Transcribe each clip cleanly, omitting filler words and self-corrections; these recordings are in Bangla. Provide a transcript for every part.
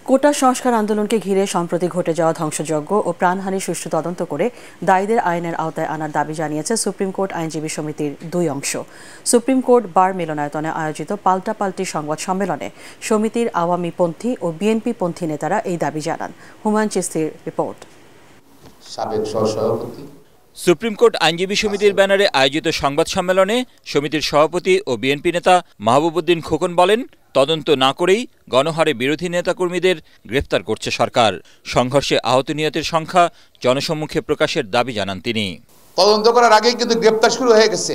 কোটা সংস্কার আন্দোলনকে ঘিরে সম্প্রতি ঘটে যাওয়া ধ্বংসযজ্ঞ ও প্রাণহানির সুষ্ঠু তদন্ত করে দায়ীদের আইনের আওতায় আনার দাবি জানিয়েছে সুপ্রিম কোর্ট আইনজীবী সমিতির দুই অংশ। সুপ্রিম কোর্ট বার মিলনায়তনে আয়োজিত পাল্টাপাল্টি সংবাদ সম্মেলনে সমিতির আওয়ামীপন্থী ও বিএনপিপন্থী নেতারা এই দাবি জানান। হুমায়ুন চিস্তির রিপোর্ট। সাবেক সহসভাপতি সুপ্রিম কোর্ট আইনজীবী সমিতির ব্যানারে আয়োজিত সংবাদ সম্মেলনে সমিতির সভাপতি ও বিএনপি নেতা মাহবুবউদ্দিন খোকন বলেন, তদন্ত না করেই গণহারে বিরোধী নেতাকর্মীদের গ্রেফতার করছে সরকার। সংঘর্ষে আহত নিহতের সংখ্যা জনসম্মুখে প্রকাশের দাবি জানান তিনি। তদন্ত করার আগেই কিন্তু গ্রেপ্তার শুরু হয়ে গেছে,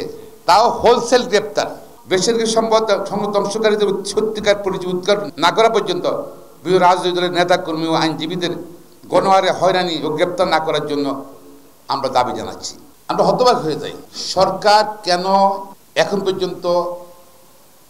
তাও হোলসেল গ্রেপ্তার। বেসরকারি ধ্বংসকারীদের সত্যিকার পরিচয় উদ্ধার না করা পর্যন্ত বিভিন্ন রাজনৈতিক দলের নেতাকর্মী ও আইনজীবীদের গণহারে হয়রানি ও গ্রেপ্তার না করার জন্য আমরা দাবি জানাচ্ছি। আমরা হতবাক হয়ে যাই, সরকার কেন এখন পর্যন্ত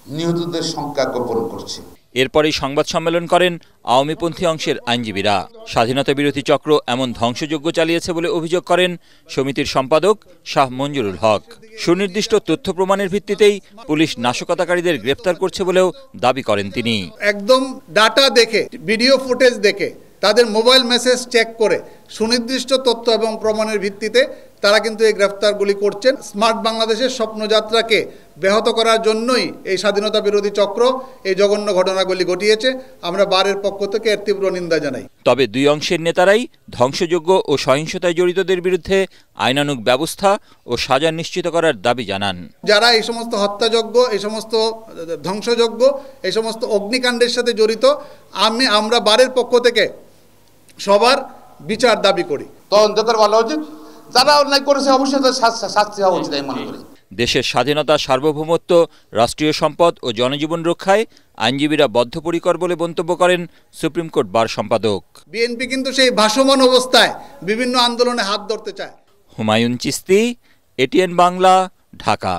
নিহতদের সংখ্যা গোপন করছে। এরপরেই সংবাদ সম্মেলন করেন আওয়ামীপন্থী অংশের আইনজীবীরা। স্বাধীনতা বিরোধী চক্র এমন ধ্বংসযজ্ঞ চালিয়েছে বলে অভিযোগ করেন সমিতির সম্পাদক শাহ মঞ্জুরুল হক। সুনির্দিষ্ট তথ্য প্রমাণের ভিত্তিতেই পুলিশ নাশকতাকারীদের গ্রেফতার করছে বলেও দাবি করেন তিনি। একদম ডাটা দেখে, ভিডিও ফুটেজ দেখে, তাদের মোবাইল মেসেজ চেক করে সুনির্দিষ্ট তথ্য এবং প্রমাণের ভিত্তিতে তারা কিন্তু এই গ্রেফতারগুলি করছেন। স্মার্ট বাংলাদেশের স্বপ্নযাত্রাকে ব্যাহত করার জন্যই এই স্বাধীনতা বিরোধী চক্র এই জঘন্য ঘটনাগুলি ঘটিয়েছে। আমরা বারের পক্ষ থেকে এর তীব্র নিন্দা জানাই। তবে দুই অংশের নেতারাই ধ্বংসযজ্ঞ ও সহিংসতায় জড়িতদের বিরুদ্ধে আইনানুগ ব্যবস্থা ও সাজা নিশ্চিত করার দাবি জানান। যারা এই সমস্ত হত্যাযজ্ঞ, এই সমস্ত ধ্বংসযজ্ঞ, এই সমস্ত অগ্নিকাণ্ডের সাথে জড়িত, আমরা বারের পক্ষ থেকে সবার বিচার দাবি করি। তদন্ত করা ভালো উচিত, যারা অন্যায় করেছে অবশ্যই শাস্তি হওয়া উচিত আমি মনে করি। দেশের স্বাধীনতা, সার্বভৌমত্ব, রাষ্ট্রীয় সম্পদ ও জনজীবন রক্ষায় আইনজীবীরা বদ্ধপরিকর বলে মন্তব্য করেন সুপ্রিম কোর্ট বার সম্পাদক। বিএনপি কিন্তু সেই ভাসমান অবস্থায় বিভিন্ন আন্দোলনে হাত ধরতে চায়। হুমায়ুন চিস্তি, এটিএন বাংলা, ঢাকা।